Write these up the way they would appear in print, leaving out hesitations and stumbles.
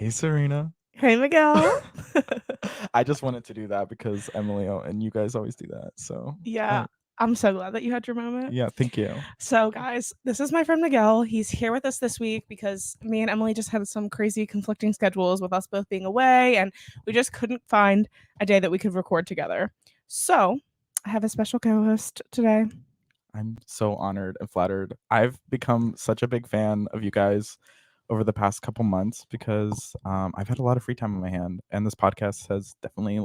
Hey, Serena. Hey, Miguel. I just wanted to do that because Emily and you guys always do that. So, Yeah, I'm so glad that you had your moment. yeah, thank you. So, guys, this is my friend Miguel. He's here with us this week because me and Emily just had some crazy conflicting schedules with us both being away, and we just couldn't find a day that we could record together. So, I have a special co host today. I'm so honored and flattered. I've become such a big fan of you guys over the past couple months because I've had a lot of free time on my hand, and this podcast has definitely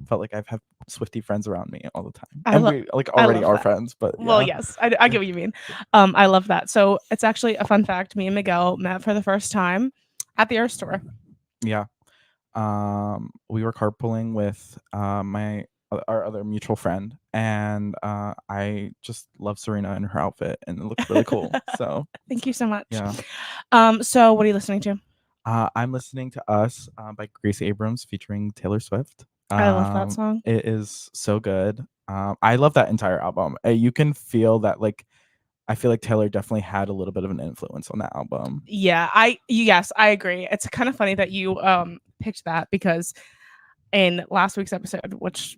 felt like I've had Swifty friends around me all the time, I and love. we like I already love are that. friends. But Well, yeah, yes, I get what you mean. I love that. So it's actually a fun fact. Me and Miguel met for the first time at the Earth Store. yeah. We were carpooling with my our other mutual friend, and I just love Serena and her outfit, and it looked really cool. So Thank you so much. yeah, So what are you listening to? I'm listening to Us by Grace Abrams featuring Taylor Swift. I love that song. It is so good. I love that entire album. You can feel that I feel like Taylor definitely had a little bit of an influence on that album. Yeah, yes, I agree. It's kind of funny that you picked that because in last week's episode, which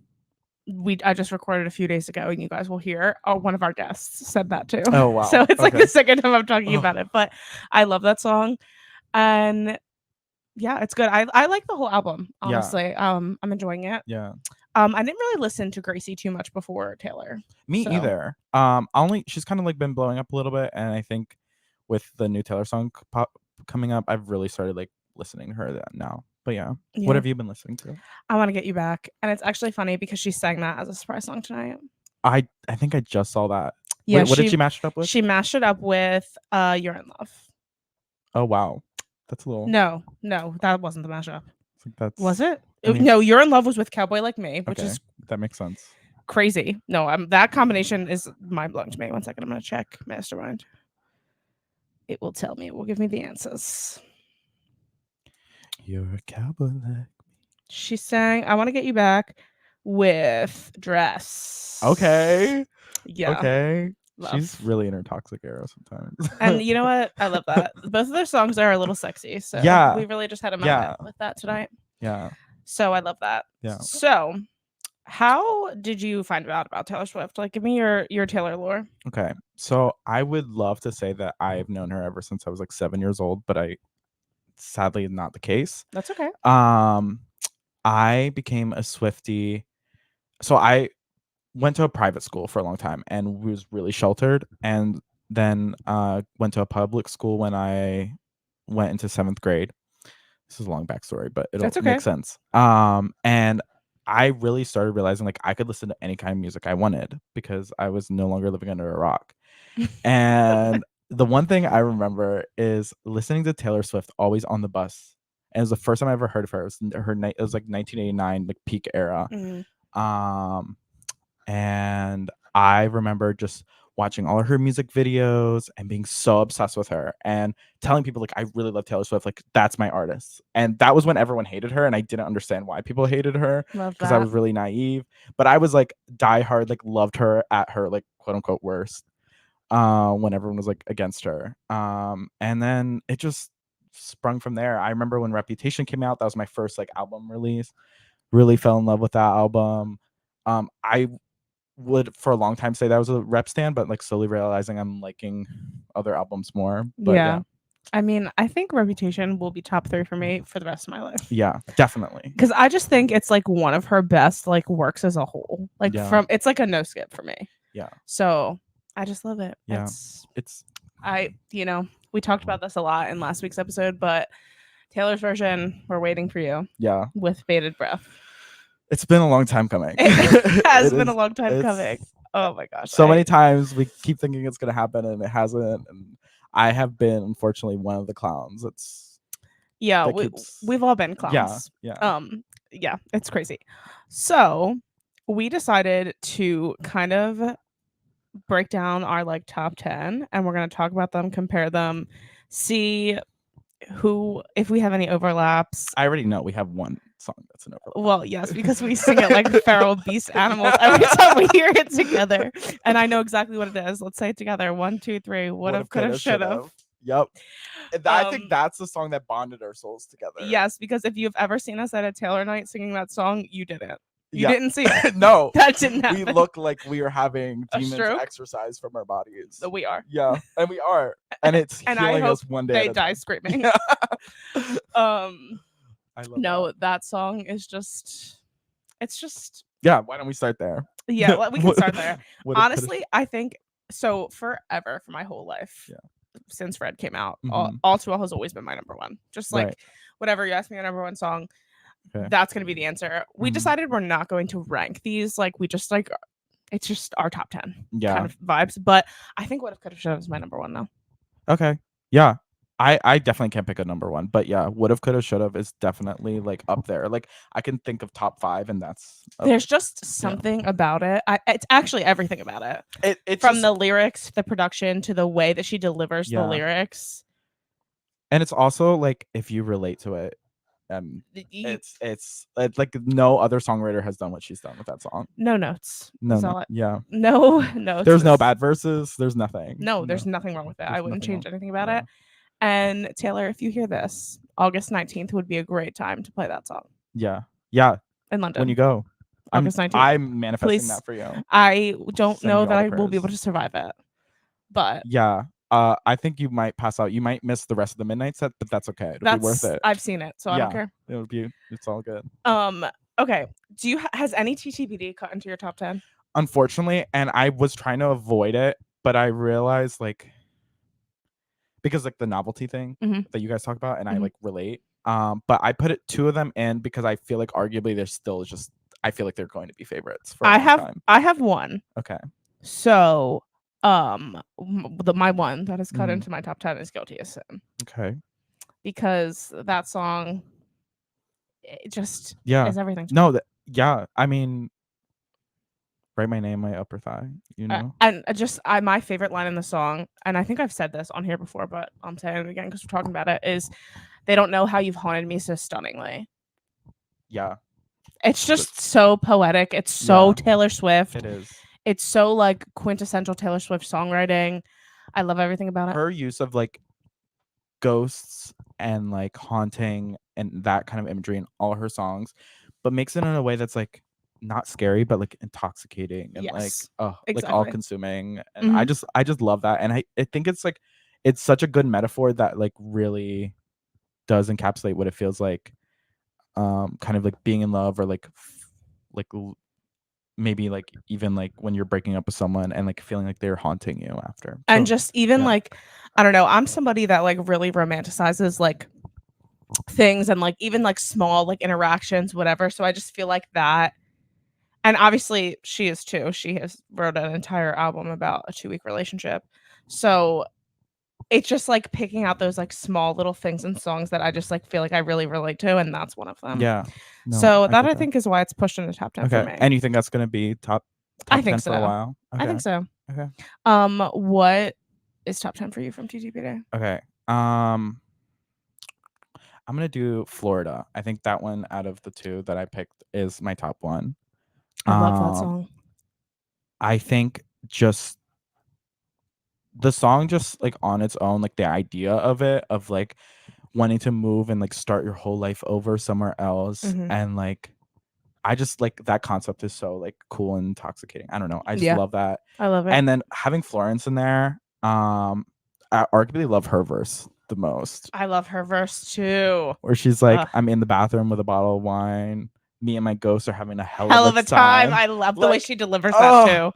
I just recorded a few days ago, and you guys will hear, one of our guests said that too. Oh So wow. it's like Okay. the second time I'm talking Oh about it, but I love that song, and yeah, it's good. I like the whole album, yeah, honestly. I'm enjoying it. yeah. I didn't really listen to Gracie too much before Taylor, Me so either. Only she's kind of been blowing up a little bit, and I think with the new Taylor song coming up, I've really started listening to her that now. But yeah, what yeah. have you been listening to? I want to get you back, and it's actually funny because she sang that as a surprise song tonight. I think I just saw that. Yeah, Wait, what did she match it up with? she mashed it up with You're in Love. Oh wow, that's a little. No, that wasn't the mashup. I think Was that's. it? I mean, No, You're in Love was with Cowboy Like Me, which okay, is that makes sense. crazy. No, that combination is mind blowing to me. One second, I'm gonna check Mastermind. It will tell me. It will give me the answers. You're a cowboy. She sang "I Want to Get You Back" with Dress. Okay, Yeah, okay. She's love. really in her toxic era And sometimes. you know what? I love that. Both of their songs are a little sexy, so Yeah, we really just had a moment yeah, with that tonight. yeah, So I love that. yeah. So, how did you find out about Taylor Swift? Like, give me your Taylor lore. Okay. So I would love to say that I've known her ever since I was 7 years old, but I sadly not the case. That's okay. Um, I became a Swiftie. So I went to a private school for a long time and was really sheltered, and then went to a public school when I went into 7th grade. This is a long backstory, but it'll That's okay. make sense. And I really started realizing I could listen to any kind of music I wanted because I was no longer living under a rock. And the one thing I remember is listening to Taylor Swift always on the bus. And it was the first time I ever heard of her. It was it was 1989, peak era. Mhm. Um, and I remember just watching all of her music videos and being so obsessed with her and telling people I really love Taylor Swift, that's my artist. And that was when everyone hated her, and I didn't understand why people hated her Love because I that. was really naive. But I was diehard, loved her at her quote unquote worst, when everyone was against her. And then it just sprung from there. I remember when Reputation came out, that was my first album release. Really fell in love with that album. I would for a long time say that was a rep stand, but slowly realizing I'm liking other albums more. But Yeah. yeah, I mean, I think Reputation will be top 3 for me for the rest of my life. yeah, definitely. Because I just think it's one of her best works as a whole. Yeah, It's like a no skip for me. yeah, So I just love it. yeah. It's We talked about this a lot in last week's episode, but Taylor's version, We're Waiting for You yeah. with bated breath. It's been a long time coming. It has It been a is. long time It's coming. Oh my gosh. so many times we keep thinking it's gonna happen and it hasn't. And I have been unfortunately one of the clowns. Yeah, That keeps. we've all been Yeah, clowns. yeah. Yeah, it's crazy. So we decided to kind of break down our top 10, and we're going to talk about them, compare them, see if we have any overlaps. I already know we have one song that's an overlap. Well, yes, because we sing it like feral beast animals every time we hear it together. And I know exactly what it is. Let's say it together. 1, 2, 3. Would have, could have, should have. Yep. I think Um, that's the song that bonded our souls together. yes, because if you've ever seen us at a Taylor night singing that song, you didn't. You Yeah. didn't see it. No, That didn't we happen. look like we are having A demons stroke? exercise from our bodies. We are. Yeah, and we are, and it's And I healing hope us one day they at a die time. screaming. Yeah. Um, I love that. no, that song is just, it's just, Yeah, why don't we start there? yeah, we can start there. What if could have? Honestly, I think so forever for my whole life Yeah. since Fred came out, Hmm. All Too Well has always been my number one. Just Right. like whatever you ask me a number one song, Okay. that's going to be the answer. We Mhm. decided we're not going to rank these. Like, we just like, it's just our top 10 kind Yeah. of vibes. But I think What If Could Have Should Have is my number one now. Okay. Yeah. I definitely can't pick a number one, but yeah, would have, could have, should have is definitely like up there. Like I can think of top 5, and that's There's just something about it. It's actually everything about it. It's From just, the lyrics to the production to the way that she delivers the yeah, lyrics. and it's also like if you relate to it, You, it's like no other songwriter has done what she's done with that song. no notes. No, That's no, all. yeah. No notes. There's no bad verses. There's nothing. No, there's nothing wrong with it. I There's wouldn't nothing change wrong. anything about Yeah. it. And Taylor, if you hear this, August 19th would be a great time to play that song Yeah. Yeah. in London. When you go, August 19th. I'm manifesting Please. that for you. I don't Sending know you that all the I will be able prayers. to survive it, but Yeah. I think you might pass out. You might miss the rest of the midnight set, but that's okay. It'll be worth it. I've seen it, so I don't care. It'll be. It's all good. Okay. Do you has any TTBD cut into your top 10? Unfortunately, and I was trying to avoid it, but I realized like because like the novelty thing Mhm. that you guys talk about, and I Mhm. like relate. But I put 2 of them in because I feel like arguably they're still just. I feel like they're going to be favorites for a long time. I have one. Okay. So, my one that is cut Mhm. into my top 10 is Guilty as Sin, Okay. because that song, it just Yeah. is everything to me. No. Yeah. I mean, write my name, my upper thigh. You know. And just my favorite line in the song, and I think I've said this on here before, but I'm saying it again because we're talking about it, is they don't know how you've haunted me so stunningly. Yeah. It's just so poetic. It's so Taylor Swift. It is. It's so like quintessential Taylor Swift songwriting. I love everything about it. Her use of like ghosts and like haunting and that kind of imagery in all her songs, but makes it in a way that's like not scary but like intoxicating and like Yes, like exactly. all consuming. And Mhm. I just love that. And I think it's like it's such a good metaphor that like really does encapsulate what it feels like, kind of like being in love or like maybe like even like when you're breaking up with someone and like feeling like they're haunting you after. And So, just even yeah. like, I don't know, I'm somebody that like really romanticizes like things and like even like small like interactions, whatever. So I just feel like that. And obviously she is too. She has wrote an entire album about a 2-week relationship. So it's just like picking out those like small little things and songs that I just like feel like I really relate to, and that's one of them. Yeah. No, So I that get I that. think is why it's pushed into top 10 for Okay. me. And you think that's gonna be top I think 10 for a so. while? Okay. I think so. Okay. What is top 10 for you from TTPD? Okay. I'm gonna do Florida. I think that one out of the 2 that I picked is my top one. I love that song. I think just the song just like on its own, like the idea of it, of like wanting to move and like start your whole life over somewhere else. Mhm. And like I just like that concept is so like cool and intoxicating. I don't know. I just Yeah. love that. I love it. And then having Florence in there, I arguably love her verse the most. I love her verse too. Where she's like, Ugh. I'm in the bathroom with a bottle of wine. Me and my ghosts are having a hell Hell of a time. I love the way Like, she delivers that too.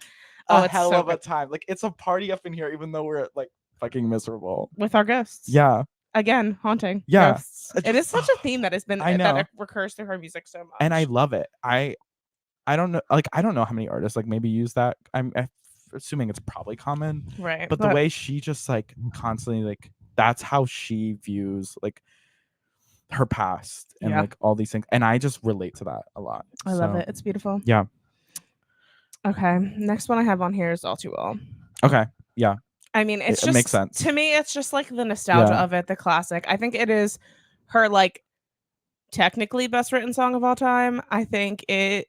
A It's hell so of a good. time. Like it's a party up in here, even though we're like fucking miserable. With our ghosts. Yeah. Again, haunting. Yeah. Ghosts. It is such a theme that has been I know. that recurs through her music so much. And I love it. I don't know, like I don't know how many artists like maybe use that. I'm assuming it's probably common. Right. But the way she just like constantly like that's how she views like her past and like all these things. And I just relate to that a lot. I love it. It's beautiful. Yeah. Okay. Next one I have on here is All Too Well. Okay. Yeah. I mean, it's It just makes sense. to me, it's just like the nostalgia of it, the classic. I think it is her like technically best written song of all time. I think it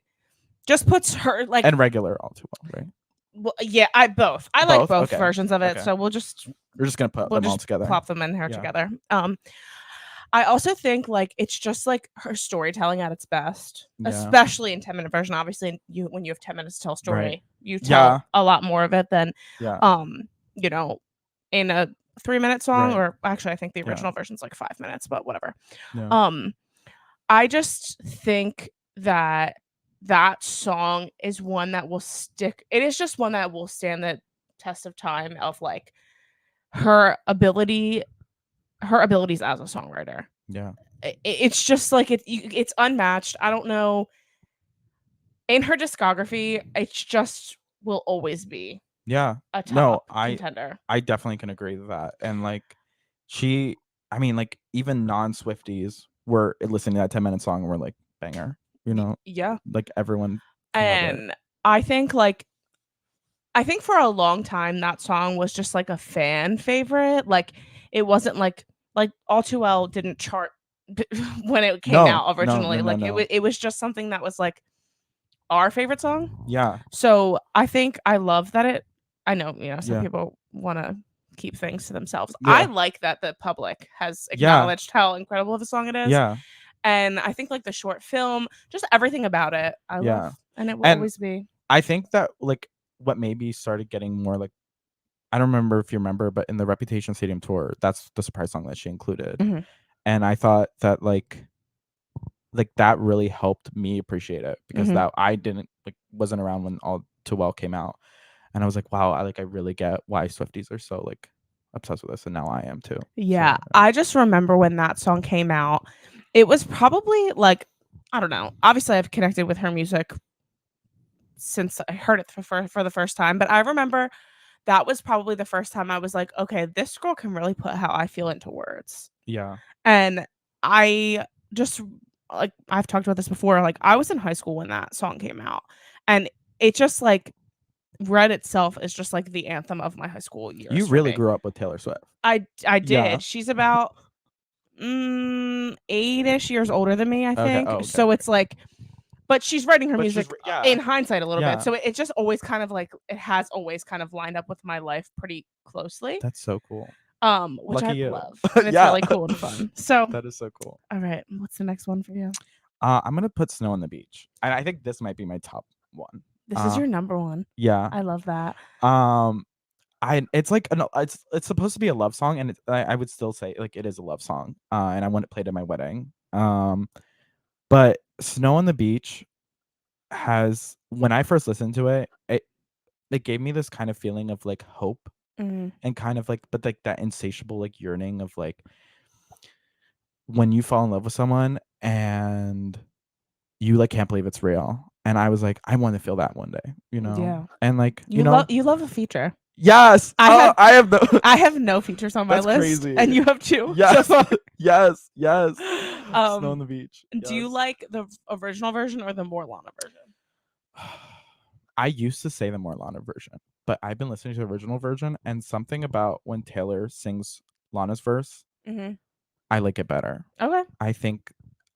just puts her like And regular All Too Well, right? Well, yeah, I both. I like Both? both Okay. versions of it, Okay. so We're just gonna put we'll them all just together. plop them in here Yeah. together. I also think like it's just like her storytelling at its best, Yeah. especially in 10-minute version. Obviously, you when you have 10 minutes to tell a Right. story, you tell Yeah. a lot more of it than, Yeah. um, you know, in a 3-minute song. Right. Or actually, I think the Yeah. original version's like 5 minutes, but whatever. Yeah. Um, I just think that that song is one that will stick. It is just one that will stand the test of time of like her ability, her abilities as a songwriter. Yeah. It's just like it's unmatched. I don't know in her discography. It's just will always be Yeah. a No, top contender. I definitely can agree with that. And like she I mean like even non-Swifties were listening to that 10-minute song and were like banger, you know? Yeah, Like everyone can love it. and I think like I think for a long time that song was just like a fan favorite. Like it wasn't like All Too Well didn't chart when it came No, out no, no, originally. no, Like no. it was just something that was like our favorite song. Yeah. So I think I love that it. I know some Yeah. people want to keep things to themselves. I Yeah. like that the public has Yeah. acknowledged how incredible of a song it is, Yeah. and I think like the short film, just everything about it, I love, Yeah. and it will And always be. I think that like what maybe started getting more like I don't remember if you remember, but in the Reputation Stadium tour, that's the surprise song that she included. Mhm. And I thought that like that really helped me appreciate it because Mhm. that I didn't like wasn't around when All Too Well came out. And I was like, wow, I really get why Swifties are so like obsessed with this, and now I am too. Yeah, So I just remember when that song came out. It was probably like I don't know. Obviously, I've connected with her music since I heard it for the first time, but I remember that was probably the first time I was like, okay, this girl can really put how I feel into words. yeah. And I just like I've talked about this before, like I was in high school when that song came out. And it just like Red itself is just like the anthem of my high school You years for really me. grew up with Taylor Swift. I Yeah. did. She's about 8ish years older than me, I Okay. think. Oh, okay. So it's like but she's writing her But she's music yeah. in hindsight a little bit. Yeah. So it just always kind of like it has always kind of lined up with my life pretty closely. That's so cool. Which Lucky I you. love. And it's Yeah. really cool and fun. So, That is so cool. all right, what's the next one for you? I'm gonna put Snow on the Beach. And I think this might be my top one. This is your number one. Yeah. I love that. Um I it's like it's supposed to be a love song, and I would still say like it is a love song. And I want it played at my wedding. But Snow on the Beach has when I first listened to it, it gave me this kind of feeling of like hope Mm, and kind of like but like that insatiable like yearning of like when you fall in love with someone and you like can't believe it's real. And I was like, I want to feel that one day, you know? yeah. And like, you know, You love a feature. yes. I Oh, have I have the I have no features on my that's list crazy. and you have two so Yes. far. Yes. Yes. Snow on Um the Beach. do you Yes. like the original version or the more Lana version? I used to say the more Lana version, but I've been listening to the original version, and something about when Taylor sings Lana's verse, Mhm. I like it better. Okay. I think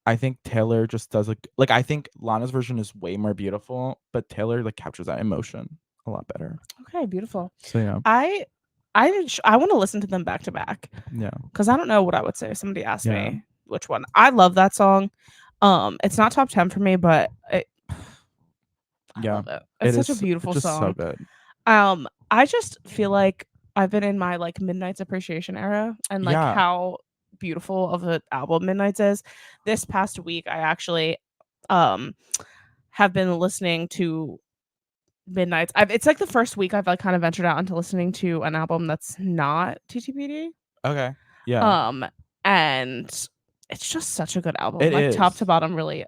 I think Taylor just does like I think Lana's version is way more beautiful, but Taylor like captures that emotion a lot better. Okay, beautiful. So yeah. I I want to listen to them back to back Yeah. because I don't know what I would say if somebody asked Yeah. me which one. I love that song. It's not top 10 for me, but I Yeah. love it. It It's such a is beautiful it's just so song. good. I just feel like I've been in my like Midnight's appreciation era and like Yeah. how beautiful of an album Midnight's is. This past week, I actually um have been listening to Midnight's. It's like the first week I've like kind of ventured out into listening to an album that's not TTPD. Okay. Yeah. Um, and it's just such a good album. It Like top to is. bottom, really,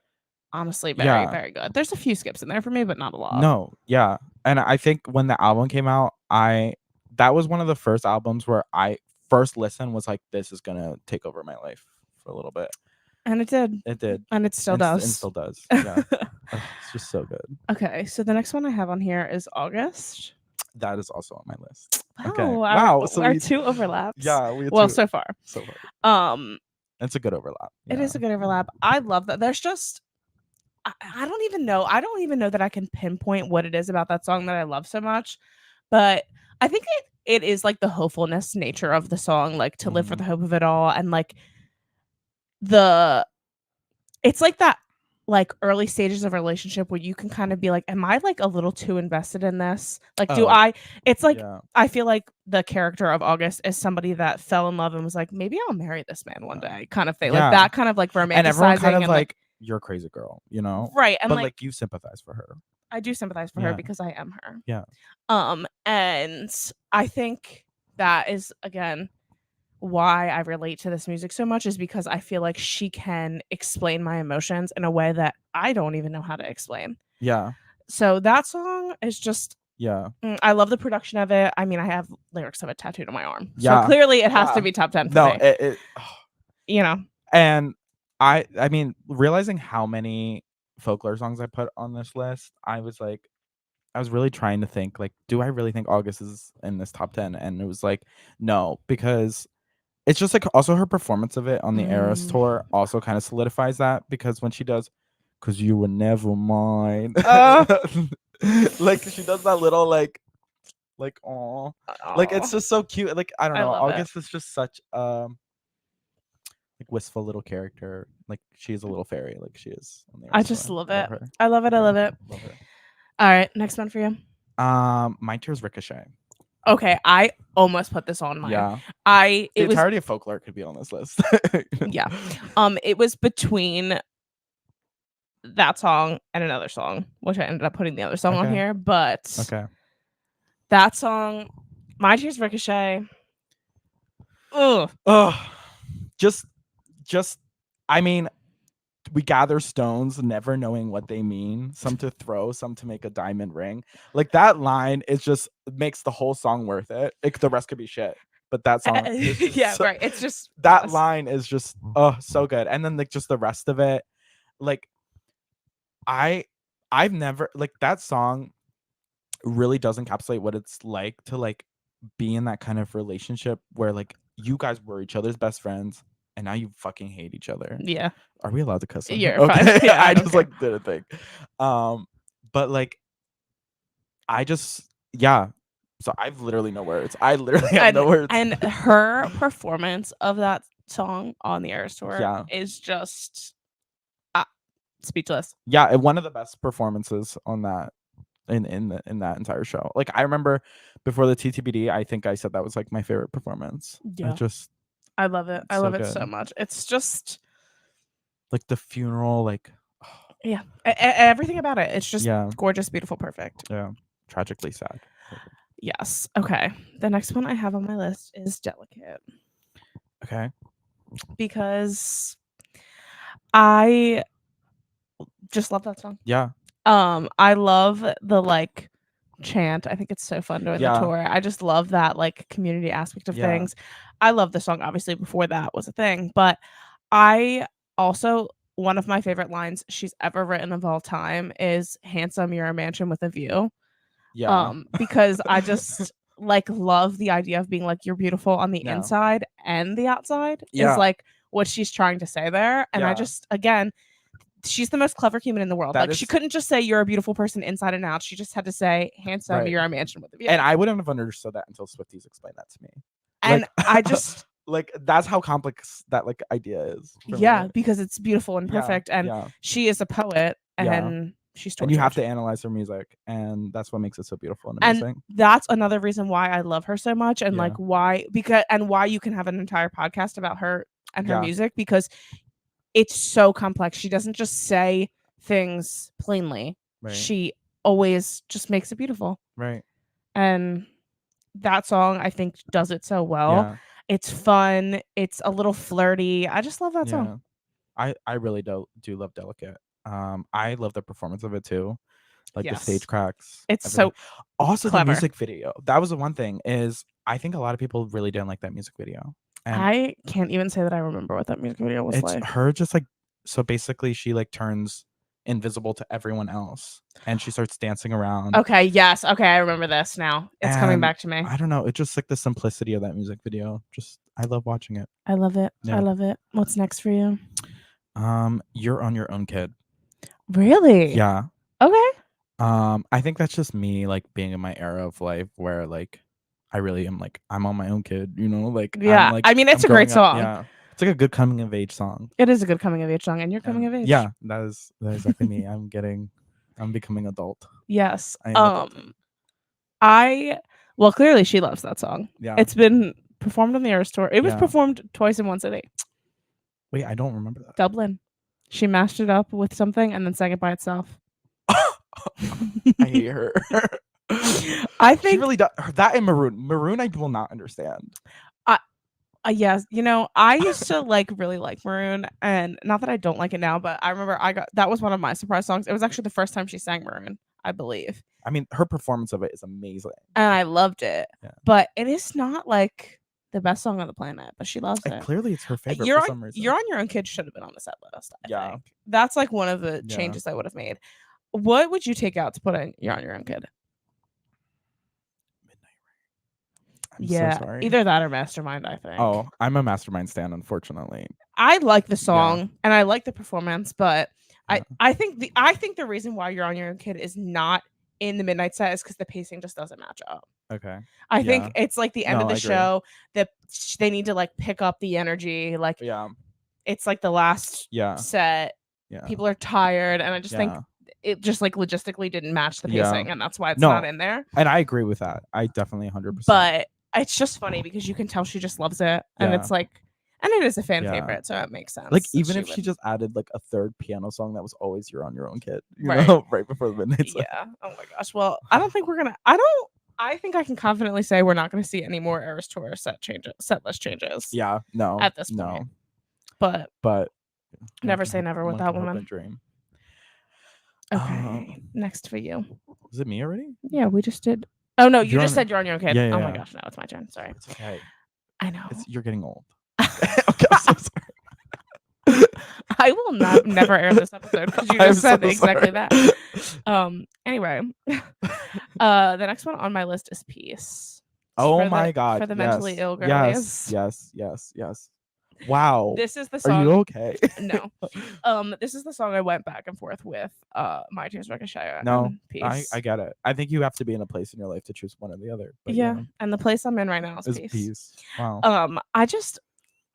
honestly, very, Yeah. very good. There's a few skips in there for me, but not a lot. No. Yeah. And I think when the album came out, I that was one of the first albums where I first listen was like this is going to take over my life for a little bit. And it did. It did. And it still And does. still does. Yeah. Ugh, it's just so good. Okay, so the next one I have on here is August. That is also on my list. Okay. Wow, Wow. So our we two overlaps. yeah, we had Well, two so far. so far. Um, It's a good overlap. it Yeah. is a good overlap. I love that. There's just I don't even know. I don't even know that I can pinpoint what it is about that song that I love so much, but I think it is like the hopefulness nature of the song, like to live for Mhm. the hope of it all, and like the it's like that like early stages of a relationship where you can kind of be like, am I like a little too invested in this? Like, do Oh, I? It's like yeah. I feel like the character of August is somebody that fell in love and was like, maybe I'll marry this man one day, kind of thing. Like Yeah. that kind of like And everyone kind romanticizing of and like like, "You're a crazy girl," you know? right and But, like like, you sympathize for her. I do sympathize for her Yeah. because I am her. Yeah. And I think that is again why I relate to this music so much is because I feel like she can explain my emotions in a way that I don't even know how to explain. Yeah. So that song is just Yeah. I love the production of it. I mean, I have lyrics of it tattooed on my arm. So Yeah. clearly it has to Yeah. be top 10 for No, me. it You know. and I mean, realizing how many folklore songs I put on this list, I was like I was really trying to think, like, do I really think August is in this top 10? And it was like, no, because it's just like also her performance of it on the Eras Mm. tour also kind of solidifies that because when she does, "'Cause you were never mine," Uh, like she does that little like oh, like it's oh, just so cute. Like I don't I know, love it. August is just such like wistful little character. Like she's a little fairy, like she is on the I Eras just tour. love I love it. her. I love it. I Yeah, love it. love her. All right, next one for you. My Tears Ricochet. Okay, I almost put this on mine. Yeah. I The it was entirety of folklore could be on this list. yeah. It was between that song and another song, which I ended up putting the other song on Okay. here, but Okay. that song, My Tears Ricochet. Ugh. Oh, just just I mean, we gather stones never knowing what they mean, some to throw, some to make a diamond ring. Like that line is just makes the whole song worth it. The rest could be shit. But that song is just Yeah, right. It's just that yes. line is just oh so good. And then like just the rest of it, like I I've never like that song really does encapsulate what it's like to like be in that kind of relationship where like you guys were each other's best friends and now you fucking hate each other. Yeah, Are we allowed to cuss on here? you're fine. Okay. Yeah, I I don't just care. like didn't think. But like I just yeah. So I've literally no words. I literally have no words. And her performance of that song on the Eras tour Yeah. is just uh, speechless. Yeah, and one of the best performances on that in that entire show. Like I remember before the TTBD, I think I said that was like my favorite performance. I Yeah, just I love it. I so love it so good. much. It's just Like the funeral, like yeah, everything about it. It's just yeah, gorgeous, beautiful, perfect. yeah, tragically sad. Perfect. Yes. Okay. The next one I have on my list is Delicate Okay. because I just love that song. Yeah. I love the like chant. I think it's so fun during the Yeah. tour. I just love that like community aspect of Yeah. things. I love the song obviously before that was a thing, but I also one of my favorite lines she's ever written of all time is handsome you're a mansion with a view. Yeah. Because I just like love the idea of being like you're beautiful on the Yeah. inside and the outside is Yeah. like what she's trying to say there. And I Yeah. just again she's the most clever human in the world. That Like she is couldn't just say you're a beautiful person inside and out. She just had to say handsome, right. you're a mansion with a view. And I wouldn't have understood that until Swifties explained that to me. And Like I just like that's how complex that like idea is for yeah, me. because it's beautiful and Yeah. perfect. And Yeah. she is a poet Yeah. and she's And you have tortured. to analyze her music and that's what makes it so beautiful and And amazing. that's another reason why I love her so much and Yeah. like why because and why you can have an entire podcast about her and her Yeah. music because it's so complex. She doesn't just say things plainly. Right. She always just makes it beautiful. Right. And that song I think does it so well. Yeah. It's fun, it's a little flirty. I just love that song. Yeah. I really do love Delicate. I love the performance of it too. Like the stage Yes. cracks, It's everything. so Also the clever. music video. That was the one thing is I think a lot of people really didn't like that music video. And I can't even say that I remember what that music video was it's like. her just like so basically she like turns invisible to everyone else and she starts dancing around. Okay, yes. Okay, I remember this now. It's coming And back to me. I don't know, it's just like the simplicity of that music video. Just I love watching it. I love it. I Yeah. love it. What's next for you? You're on your own, kid. Really? Yeah. Okay. I think that's just me like being in my era of life where like I really am like I'm on my own kid, you know, Yeah. I mean, I'm it's a great growing up. song. Yeah. It's like a good coming of age song. It is a good coming of age song, and you're coming And of age. yeah, that is exactly me. I'm becoming adult. Yes. I am adulting. I well, clearly she loves that song. Yeah. It's been performed on the Eras tour. It was Yeah. performed twice in one city. Wait, I don't remember Dublin. She mashed it up with something and then sang it by itself. that. I hate her. I She think really does that in Maroon. Maroon I will not understand. I yes, I used to really like Maroon, and not that I don't like it now, but I remember I got that was one of my surprise songs. It was actually the first time she sang Maroon, I believe, I mean, her performance of it is amazing. and I loved it. Yeah. But it is not like the best song on the planet, but she loves And it. clearly it's her favorite for some reason. You're on Your Own Kid should have been on the set list. I Yeah. think that's like one of the Yeah. changes I would have made. What would you take out to put in You're on Your Own Kid? Midnight Rain. I'm so sorry. either that or Mastermind. I think. Oh, I'm a Mastermind stan, unfortunately. I like the Yeah. song and I like the performance, but Yeah. I think the reason why You're on Your Own Kid is not in the midnight set is because the pacing just doesn't match up. Okay. I Yeah. think it's like the end No, of the I agree. show that they need to like pick up the energy. Like Yeah. it's like the last Yeah. set. Yeah. People are tired, and I just think Yeah. it just like logistically didn't match the Yeah. pacing, and that's why it's No. not in there. And I agree with that. I definitely 100%. But it's just funny because you can tell she just loves it, and Yeah. it's like, and it is a fan Yeah. favorite, so it makes sense. Like that even if she would- just added like a third piano song that was always You're on Your Own Kid, you Right. know, right before the midnight set. yeah. Oh my gosh. Well, I don't think we're gonna. I think I can confidently say we're not going to see any more Eras Tour set list changes. Yeah. No. At this no. point. But But never say never with one that can hope woman. and dream. Okay. Next for you. Was it me already? Yeah, we just did. Oh no, you You're just on- said You're on Your Own Kid. Yeah, Oh my yeah. gosh, now it's my turn. Sorry. It's okay. I know. You're getting old. Okay, I'm so sorry. I will never air this episode because you I'm just said so exactly sorry. that. Anyway, the next one on my list is Peace. Oh For my the- god. for the yes. mentally ill girlies. Yes. Wow. This is the Are song. you okay? No. This is the song I went back and forth with. My Tears Ricochet. No, and Peace. I get it. I think you have to be in a place in your life to choose one or the other. But yeah, and the place I'm in right now is it's Peace. peace. Wow.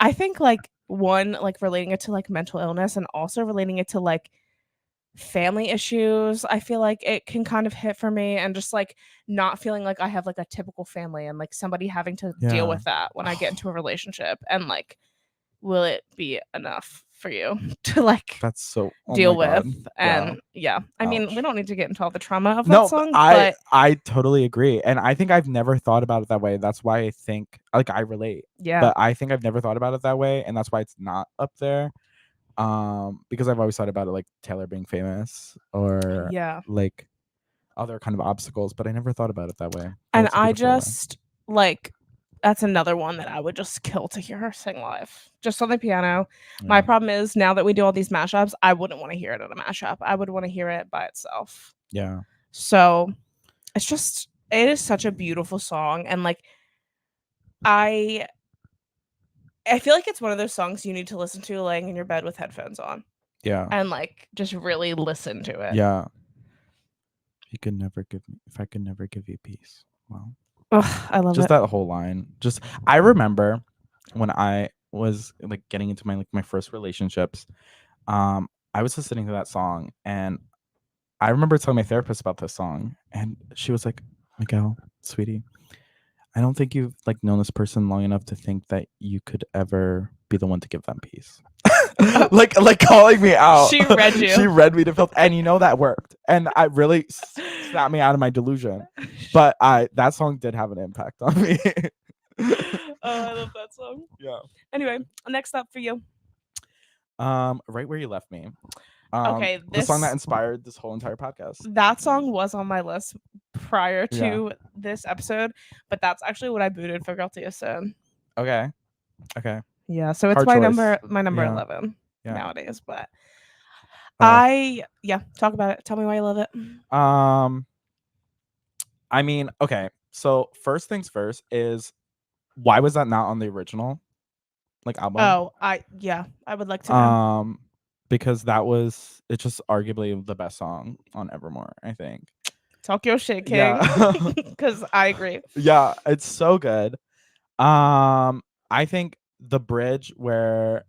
I think like one like relating it to like mental illness and also relating it to like family issues. I feel like it can kind of hit for me and just like not feeling like I have like a typical family and like somebody having to deal Yeah. with that when I get into a relationship and like will it be enough for you to like That's so deal my God. with and yeah. I mean, we Ouch. don't need to get into all the trauma of that No, song, I but totally agree. And I think I've never thought about it that way. That's why I think like I relate. yeah. But I think I've never thought about it that way, and that's why it's not up there. Because I've always thought about it like Taylor being famous or Yeah. like other kind of obstacles, but I never thought about it that way. And That's a I beautiful way. just like that's another one that I would just kill to hear her sing live, just on the piano. My Yeah. problem is now that we do all these mashups, I wouldn't want to hear it in a mashup. I would want to hear it by itself. Yeah. So it is such a beautiful song, and like I feel like it's one of those songs you need to listen to laying in your bed with headphones on Yeah. and like just really listen to it. Yeah. If I could never give you peace. Wow. Ugh, I love Just it. that whole line. Just I remember when I was like getting into my first relationships, I was listening to that song and I remember telling my therapist about this song and she was like, Miguel, sweetie, I don't think you've like known this person long enough to think that you could ever be the one to give them peace. like calling me out. She read you. She read me to filth, and you know that worked. And I really snapped me out of my delusion. But that song did have an impact on me. Oh, I love that song. Yeah. Anyway, next up for you. Right where you left me. Okay, the song that inspired this whole entire podcast. That song was on my list prior to this episode, but that's actually what I booted for Guilty as Sin. Okay. Yeah, so it's Hard my choice. number Yeah. 11 Yeah. nowadays, but talk about it. Tell me why you love it. I mean, okay. So first things first is why was that not on the original like album? Oh, I would like to know. because it's just arguably the best song on Evermore, I think. Talk your shit, King. Yeah. Because I agree. Yeah, it's so good. I think the bridge where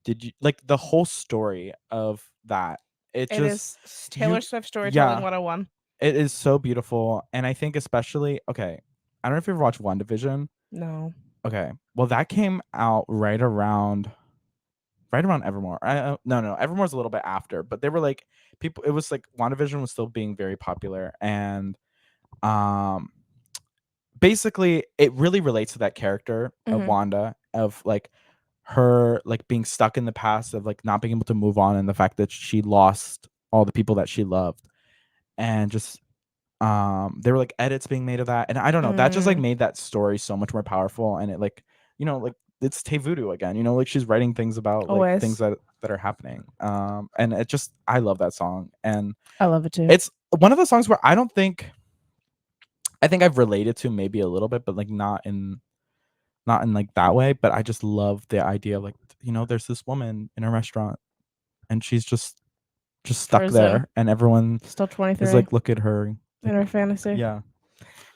did you like the whole story of that? It It just is you Taylor Swift storytelling yeah, 101. it is so beautiful. And I think especially okay, I don't know if you ever watched WandaVision. No. Okay. Well, that came out right around Evermore. No, Evermore's a little bit after, but they were like people. It was like WandaVision was still being very popular, and um, basically, it really relates to that character of Mhm. Wanda, of like her like being stuck in the past, of like not being able to move on, and the fact that she lost all the people that she loved, and just there were like edits being made of that, and I don't know, that just like Mm. made that story so much more powerful. And it like, like it's Tay Voodoo again, like she's writing things about like things Always. that are happening. And it just, I love that song. And I love it too. it's one of the songs where I think I've related to maybe a little bit, but like not in like that way. But I just love the idea of like, there's this woman in a restaurant, and she's just stuck Frozen. there, and everyone Still is 23 like, look at her. in Like, her fantasy. yeah.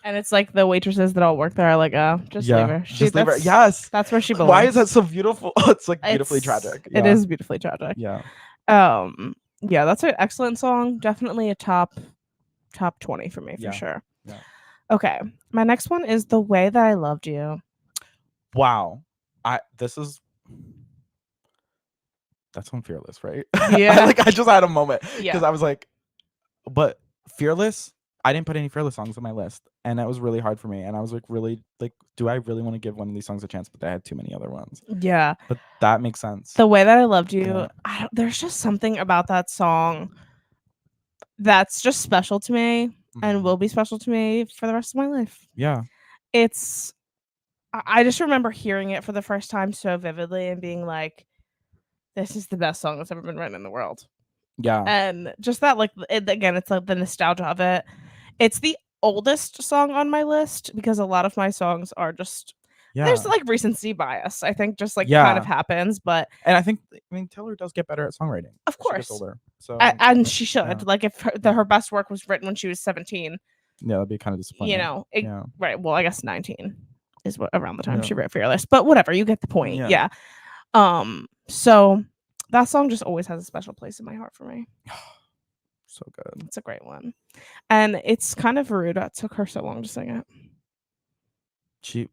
And it's like the waitresses that all work there are like, oh, just leave Yeah, her. She just leave her. that's Yes. that's where she Why is that belongs. so beautiful? It's like beautifully tragic. It Yeah. is beautifully tragic. Yeah. Yeah, that's an excellent song. Definitely a top 20 for me for Yeah. sure. Yeah. Okay. My next one is The Way That I Loved You. Wow. That's on Fearless, right? Yeah. I just had a moment because Yeah. I was like, but Fearless, I didn't put any Fearless songs on my list, and that was really hard for me. And I was like, really, like, do I really want to give one of these songs a chance? But I had too many other ones. Yeah. But that makes sense. The Way That I Loved You. Yeah. There's just something about that song that's just special to me and Mhm. will be special to me for the rest of my life. Yeah. It's I just remember hearing it for the first time so vividly and being like, this is the best song that's ever been written in the world. Yeah. And just that, like, again, it's like the nostalgia of it. It's the oldest song on my list because a lot of my songs are just, there's Yeah. like recency bias. I think just like kind of Yeah. happens, but And I mean, Taylor does get better at songwriting of as she gets course, older. So and she yeah. should. Like, if Yeah. her best work was written when she was 17, Yeah, that'd be kind of disappointing. Yeah. right? Well, I guess 19 is what around the time Yeah. she wrote Fearless, but whatever, you get the point. Yeah. Yeah. So that song just always has a special place in my heart for me. So good. It's a great one. And it's kind of rude that it took her so long to sing it.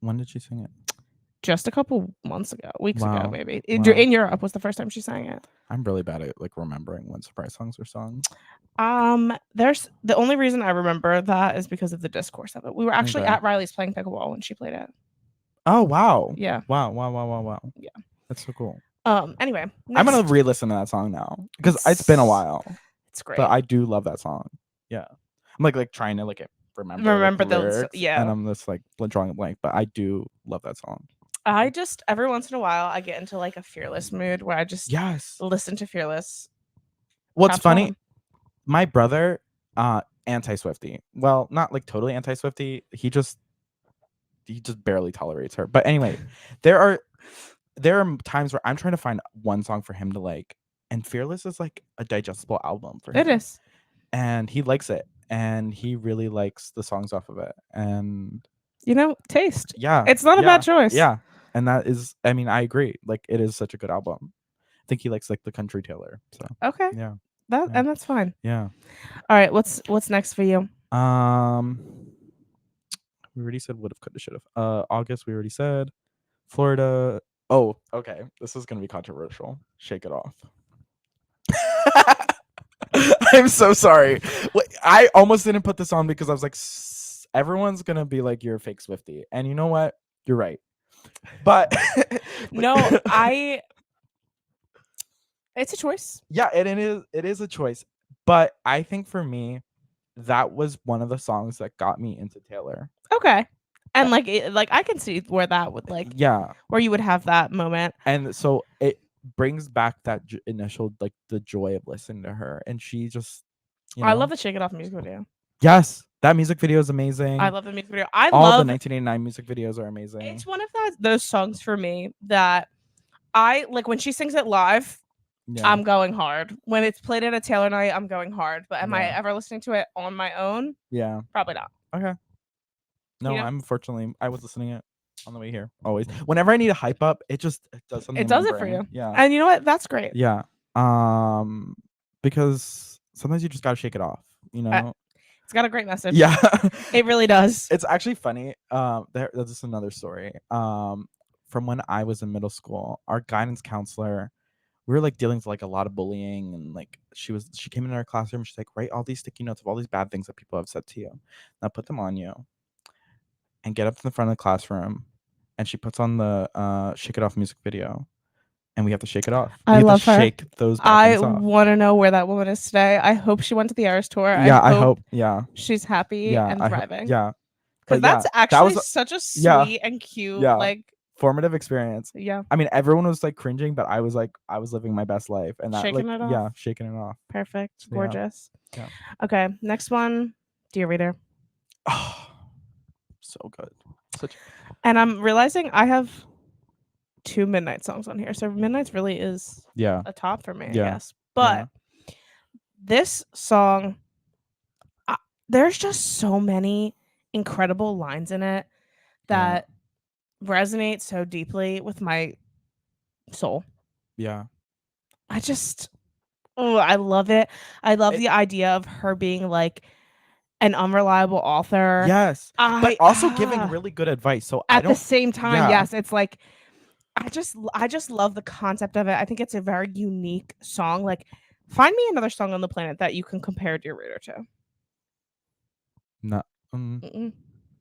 When did she sing it? Just a couple months ago, weeks ago, Wow. maybe. Wow. In Europe was the first time she sang it. I'm really bad at like remembering when surprise songs are sung. There's the only reason I remember that is because of the discourse of it. We were actually Okay. at Riley's playing pickleball when she played it. Oh wow. Yeah. Wow. Wow. Wow. Wow. Wow. Yeah. That's so cool. Anyway, I'm next. gonna re-listen to that song now because it's been a while, It's great. but I do love that song. Yeah. I'm like trying to like remember Remember like, the those, lyrics, yeah. and I'm just like drawing a blank, but I do love that song. I just every once in a while I get into like a Fearless mood where I just Yes. listen to Fearless. What's Top to funny, bottom. my brother, anti-Swiftie. Well, not like totally anti-Swiftie. He just barely tolerates her. But anyway, there are times where I'm trying to find one song for him to like, and Fearless is like a digestible album for him. It is. And he likes it, and he really likes the songs off of it. And Taste. yeah, It's not a bad choice. Yeah. And that is, I mean, I agree. Like, it is such a good album. I think he likes like the country Taylor. So Okay. yeah. And that's fine. Yeah. All right, what's next for you? We already said would have, could have, should have. August, we already said. Florida. Oh, okay. This is gonna be controversial. Shake It Off. I'm so sorry. I almost didn't put this on because I was like, everyone's gonna be like, you're a fake Swiftie, and you know what? You're right. But No, it's a choice. Yeah, it is a choice. But I think for me, that was one of the songs that got me into Taylor. Okay. And like I can see where that would Yeah. where you would have that moment. And so it brings back that initial like the joy of listening to her, and she just I love the Shake It Off music video. Yes, that music video is amazing. I love the music video. All the 1989 music videos are amazing. It's one of those songs for me that I like when she sings it live. Yeah. I'm going hard. When it's played at a Taylor night, I'm going hard. But am I Yeah. ever listening to it on my own? Yeah. Probably not. Okay. You No, know? I was listening it on the way here. Always. Whenever I need a hype up, it does something It in my does it for brain. you. Yeah. And you know what? That's great. Yeah. Um because sometimes you just gotta shake it off, you Uh, know? It's got a great message. Yeah. It really does. It's actually funny. That's just another story. From when I was in middle school, our guidance counselor, we were like dealing with like a lot of bullying, and like she came in our classroom, she's like, write all these sticky notes of all these bad things that people have said to you. Now put them on you and get up to the front of the classroom, and she puts on the Shake It Off music video, and we have to shake it off. We I have to love her. shake those bad I things off. want to know where that woman is today. I hope she went to the Eras tour. Yeah, I I hope hope. Yeah. she's happy Yeah, and thriving. yeah. Because But yeah, that's that actually was such a yeah, sweet and cute, yeah. like, Formative experience. yeah, I mean, everyone was like cringing, but I was like, I was living my best life, and that like, shaking it off. yeah, shaking it off. Perfect. So, yeah, Gorgeous. yeah. Okay, next one. Dear Reader. Oh, so good. Such. And I'm realizing I have 2 Midnight songs on here. So Midnight's really is Yeah, a top for me, I yeah, guess. But this song, there's just so many incredible lines in it that resonate so deeply with my soul. yeah. I just, oh, I love it. I love It, the idea of her being like an unreliable author. yes, but also giving really good advice. So I At the don't. same time, Yeah, yes, it's like I just love the concept of it. I think it's a very unique song. Like, find me another song on the planet that you can compare Dear Reader to. not Mm-mm.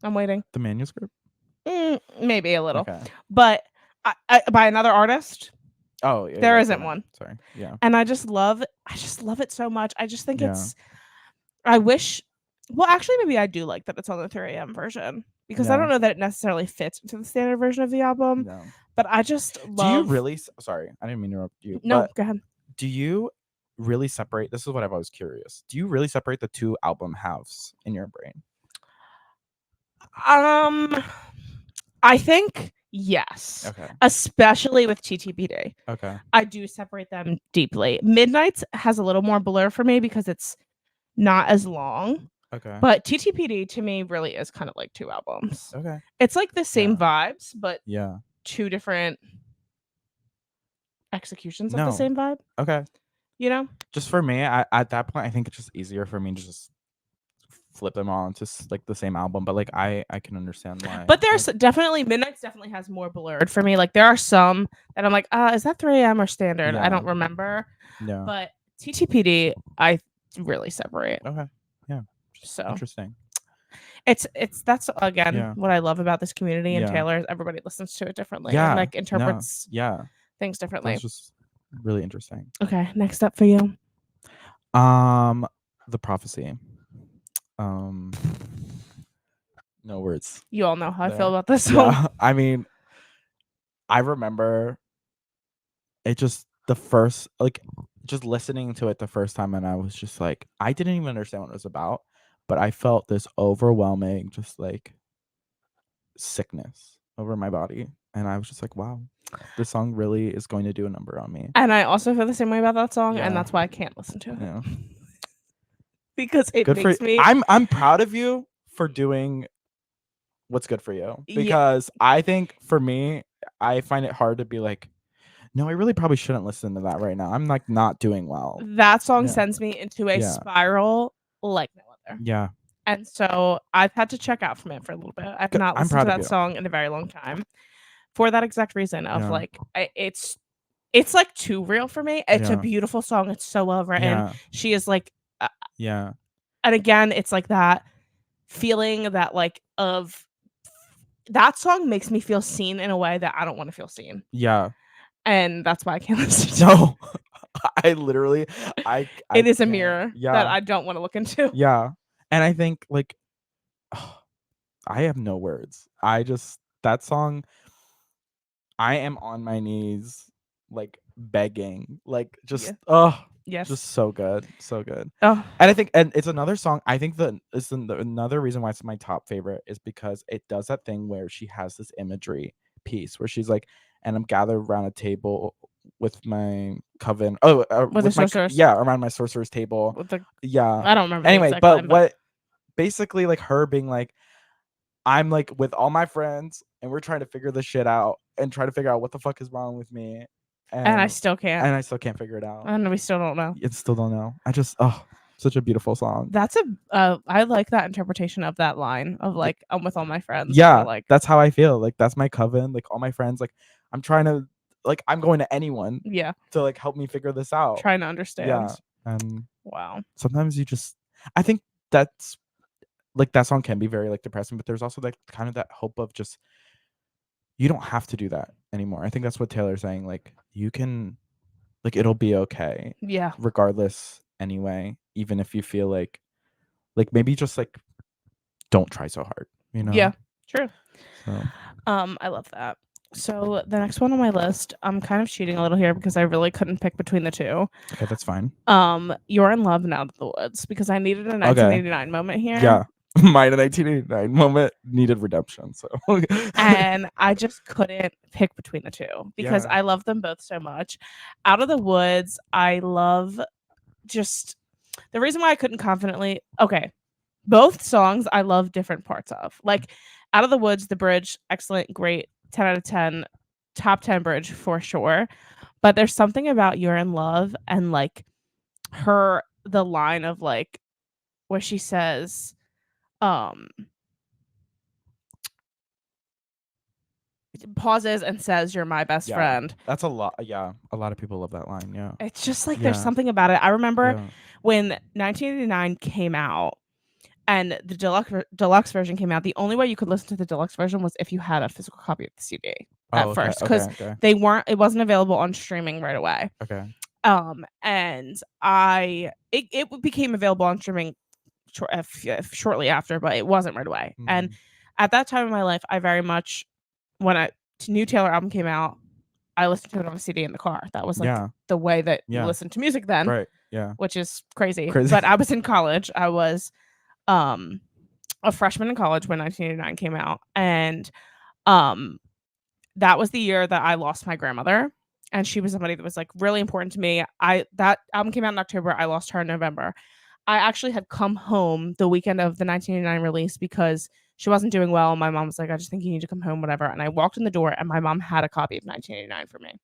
I'm waiting. the manuscript. Maybe a little, Okay. but by another artist, Oh yeah, there yeah. isn't one. Sorry. Yeah, And I just love it so much. I just think yeah, I wish, well, actually, maybe I do like that it's on the 3 a.m. version because I yeah. don't know that it necessarily fits into the standard version of the album, No. but I just Do you love. really? Sorry, I didn't mean to interrupt you, No, but go ahead. do you really separate? This is what I've always curious. Do you really separate the two album halves in your brain? Um, I think yes, Okay. especially with TTPD. Okay. I do separate them deeply. Midnight's has a little more blur for me because it's not as long. Okay. But TTPD to me really is kind of like 2 albums. Okay. It's like the same Yeah. vibes, but Yeah. 2 different executions of the No. same vibe, Okay. you know? Just for me, at that point, I think it's just easier for me to just flip them all into like the same album. But like, I can understand why. But there's definitely Midnight's definitely has more blurred for me. Like there are some that I'm like, is that 3 a.m. or standard? I Yeah. don't remember. Yeah. But TTPD, I really separate. Okay. Yeah. So Interesting. it's that's again Yeah. what I love about this community and Yeah. Taylor is everybody listens to it differently Yeah. and like interprets Yeah. things differently. That's just really interesting. Okay, next up for you. The Prophecy. No words. You all know how I there. feel about this song. Yeah. I mean, I remember it just the first like just listening to it the first time, and I was just like, I didn't even understand what it was about, but I felt this overwhelming just like sickness over my body, and I was just like, wow, this song really is going to do a number on me. And I also feel the same way about that song, and Yeah. that's why I can't listen to it. Yeah. Because it Good for makes me I'm proud of you for doing what's good for you, Yeah. because I think for me, I find it hard to be like, no, I really probably shouldn't listen to that right now. I'm like not doing well. That song Yeah. sends me into a Yeah. spiral like no other. Yeah. And so I've had to check out from it for a little bit. I've not I'm listened proud to of that you. song in a very long time for that exact reason of Yeah. like it's like too real for me. It's a Yeah. beautiful song. It's so well written. Yeah. She is like Yeah. and again, it's like that feeling that like of that song makes me feel seen in a way that I don't want to feel seen. Yeah. And that's why I can't listen to No. I literally it is a can't. mirror Yeah. that I don't want to look into. Yeah. And I think like I have no words. That song, I am on my knees like begging. Like just Yes. just so good. So good. Oh, And I think, and it's another song. I think another reason why it's my top favorite is because it does that thing where she has this imagery piece where she's like, and I'm gathered around a table with my coven. With the sorceress. Yeah, around my sorcerer's table. With the Yeah. I don't remember the Anyway, exact but line, but what basically like her being like, I'm like with all my friends and we're trying to figure this shit out and try to figure out what the fuck is wrong with me, and I and still can't. I still can't figure it out. And we still don't know. It still don't know. I just such a beautiful song. That's I like that interpretation of that line of like I'm with all my friends, but Yeah, like that's how I feel. Like that's my coven. Like all my friends. Like I'm trying to I'm going to anyone yeah, to like help me figure this out. trying to Yeah, understand. and Wow. sometimes you just I think that's like that song can be very like depressing, but there's also like kind of that hope of just you don't have to do that anymore. I think that's what Taylor's saying. Like you can like it'll be okay Yeah. regardless anyway, even if you feel like maybe just like don't try so hard, you Yeah. know? True. So I love that. So the next one on my list, I'm kind of cheating a little here because I really couldn't pick between the two. okay, that's fine. You're in love now to the woods because I needed a Okay. 1989 moment here. Yeah. My 1989 moment needed redemption. So And I just couldn't pick between the two because yeah. I love them both so much. Out of the Woods, I love just the reason why I couldn't confidently. Okay, both songs I love different parts of. Like Out of the Woods, the bridge, excellent, great, 10 out of 10, top 10 bridge for sure. But there's something about You're in Love and like the line of like where she says, um, pauses and says, "You're my best Yeah. friend." That's a lot. Yeah. A lot of people love that line. Yeah. It's just like there's Yeah. something about it. I remember Yeah. when 1989 came out and the deluxe version came out. The only way you could listen to the deluxe version was if you had a physical copy of the CD Oh, at okay. first, Okay. because Okay. it wasn't available on streaming right away. Okay. And it became available on streaming shortly after, but it wasn't right away. And at that time in my life, I very much when a new Taylor album came out, I listened to it on a CD in the car. That was like Yeah. the way that you Yeah. listened to music then, Right. Yeah. which is crazy. Crazy. But I was in college. I was um a freshman in college when 1989 came out, and um that was the year that I lost my grandmother, and she was somebody that was like really important to me. That album came out in October. I lost her in November. I actually had come home the weekend of the 1989 release because she wasn't doing well. My mom was like, I just think you need to come home, whatever. And I walked in the door and my mom had a copy of 1989 for me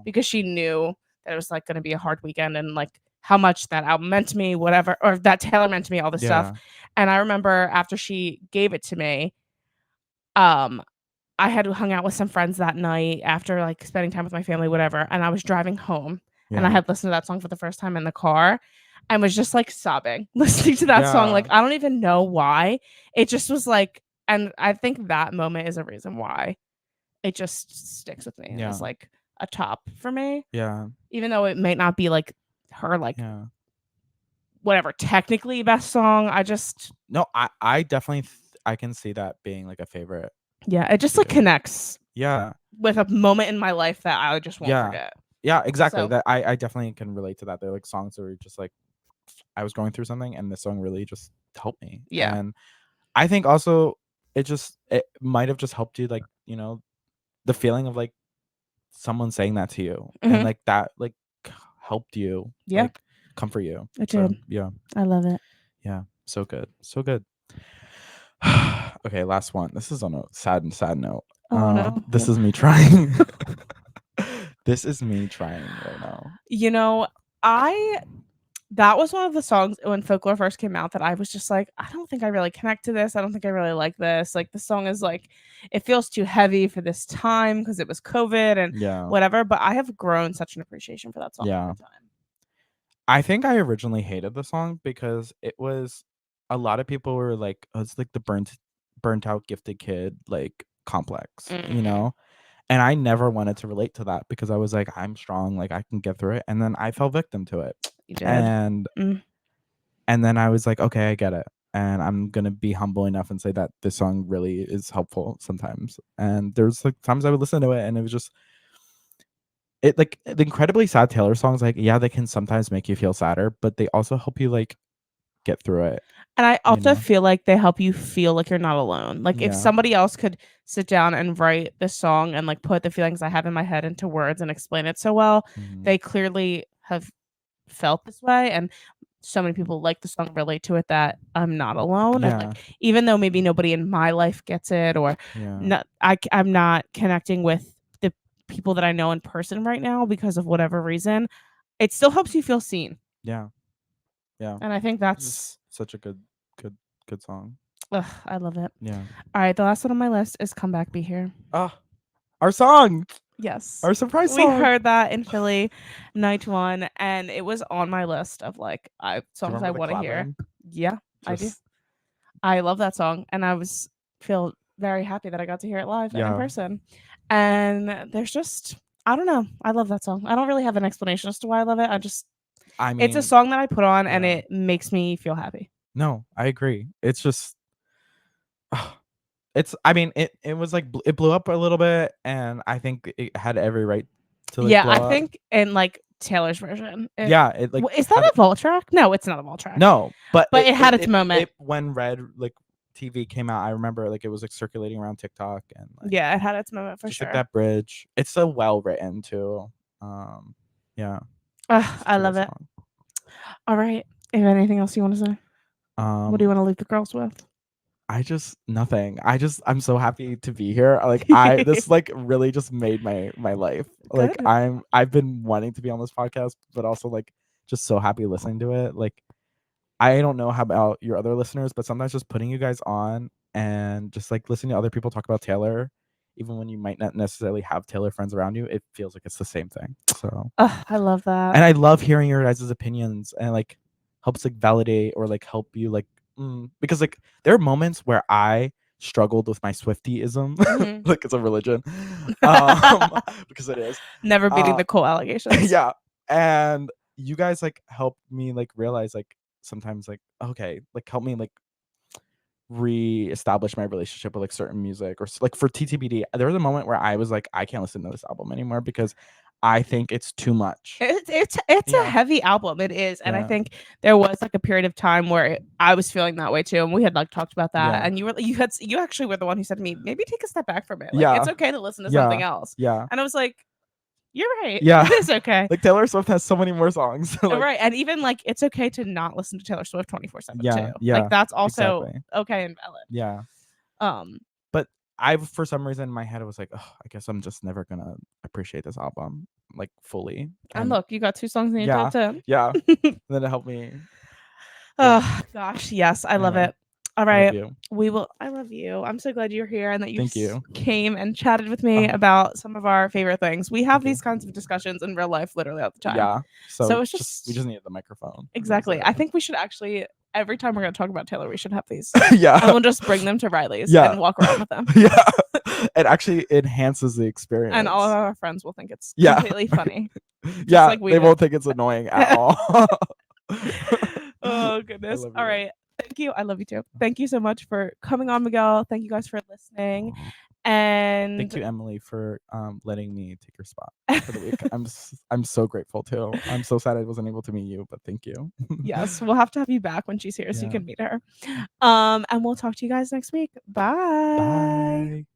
because she knew that it was like going to be a hard weekend and like how much that album meant to me, whatever, or that Taylor meant to me, all this stuff. Yeah. And I remember after she gave it to me, um, I had hung out with some friends that night after like spending time with my family, whatever. And I was driving home and I Yeah. had listened to that song for the first time in the car and was just like sobbing listening to that song. Like, Yeah. I don't even know why. It just was like, and I think that moment is a reason why it just sticks with me and Yeah. is like a top for me, Yeah. even though it might not be like her, like, Yeah. whatever, technically best song. I just, No, I definitely I can see that being like a favorite. yeah, it just like Because connects yeah. with a moment in my life that I just won't Yeah. forget. Yeah, exactly. So, That I definitely can relate to that. They're like songs that were just like I was going through something and this song really just helped me. yeah. And I think also it might have just helped you like, the feeling of like someone saying that to you and Mhm. like that like helped you Yeah, like comfort you. it So, did. yeah. I love it. Yeah. So good. So good. Okay, last one. This is on a sad note. Oh, no. This is me trying. This is me trying right now. You know, I that was one of the songs when Folklore first came out that I was just like, I don't think I really connect to this. I don't think I really like this. Like the song is like, it feels too heavy for this time because it was COVID and Yeah. whatever. But I have grown such an appreciation for that song Yeah. over time. I think I originally hated the song because it was a lot of people were like, oh, it's like the burnt out gifted kid like complex, Mm, And I never wanted to relate to that because I was like, I'm strong, like I can get through it. And then I fell victim to it. you did. And Mm, and then I was like, okay, I get it. And I'm gonna be humble enough and say that this song really is helpful sometimes. And there's like times I would listen to it and it was just it like the incredibly sad Taylor songs, like, yeah, they can sometimes make you feel sadder, but they also help you like get through it. And I you also know? feel like they help you feel like you're not alone. Like if Yeah. somebody else could sit down and write this song and like put the feelings I have in my head into words and explain it so well, Mhm. they clearly have felt this way, and so many people like the song, relate to it, that I'm not alone. And Yeah. like even though maybe nobody in my life gets it, or Yeah. not, I'm not connecting with the people that I know in person right now because of whatever reason, it still helps you feel seen. Yeah. Yeah. And I think It's that's just such a good good song. ugh, I love it. Yeah. All right, the last one on my list is "Come Back, Be Here." Ah, our song! Yes. Our surprise We song! heard that in Philly night one, and it was on my list of like Do you songs I remember the want to hear. clapping? Yeah, I do. Just I love that song, and I was feel very happy that I got to hear it live and in yeah. person. And there's just I don't know. I love that song. I don't really have an explanation as to why I love it. I just I it's a mean, song that I put on and yeah. it makes me feel happy. No, I agree. It's just it's I mean, it was like it blew up a little bit, and I think it had every right to like Yeah, I blow up. think in like Taylor's version, Yeah, it like is that had a vault track? No, it's not a vault track, no, but but it had its moment. when Red like TV came out, I remember like it was like circulating around TikTok and like Yeah, it had its moment for just like sure. that bridge. It's so well written too. Um, yeah, Ugh, I such a good love it. song. All right. Is there anything else you want to say? What do you Um, want to leave the girls with? I just nothing. I'm so happy to be here. Like this like really just made my life. Like Good. I've been wanting to be on this podcast, but also like just so happy listening to it. Like I don't know how about your other listeners, but sometimes just putting you guys on and just like listening to other people talk about Taylor, even when you might not necessarily have Taylor friends around you, it feels like it's the same thing. So, Ugh, I love that. and I love hearing your guys' opinions and like helps like validate or like help you like because like there are moments where I struggled with my Swiftyism, Mhm. like it's a religion, um, because it is. Never beating Uh, the Cole allegations. yeah, and you guys like helped me like realize like sometimes like okay like help me like re-establish my relationship with like certain music or like for TTBD there was a moment where I was like I can't listen to this album anymore because I think it's too much, It's you a know. heavy album. It is, and I Yeah, think there was like a period of time where I was feeling that way too, and we had like talked about that. yeah, And you actually were the one who said to me, maybe take a step back from it. Like it's yeah, okay to listen to something yeah, else. yeah, And I was like, you're right. yeah. It is okay. Like Taylor Swift has so many more songs. Like Right. And even like it's okay to not listen to Taylor Swift 24/7 too. yeah, Like yeah, that's also exactly. okay and valid. Yeah, Um, but I for some reason in my head I was like, oh, I guess I'm just never gonna appreciate this album like fully. and And look, you got 2 songs in your yeah, top 10. yeah. Then it helped me. Yeah. Oh gosh, yes, I love Anyway, it. All I love right. you. We will I love you. I'm so glad you're here and that you Thank you. came and chatted with me Oh, about some of our favorite things. We have thank you. these kinds of discussions in real life literally all the time. Yeah. So So it's just we just just needed the microphone. And that was exactly. it. I think we should actually every time we're going to talk about Taylor, we should have these. Yeah. And we'll just bring them to Riley's Yeah. and walk around with them. Yeah. It actually enhances the And all of experience. our friends will think it's Yeah. completely funny. Just Yeah. like we They did. won't think it's annoying at all. Oh I goodness. love All you. right. Thank you. I love you too. Thank you so much for coming on, Miguel. Thank you guys for listening. And Thank you, Emily, for letting me take your spot for the week. I'm so grateful too. I'm so sad I wasn't able to meet you, but thank you. yes, we'll have to have you back when she's here so you Yeah. can meet her. And we'll talk to you guys next week. Bye. Bye.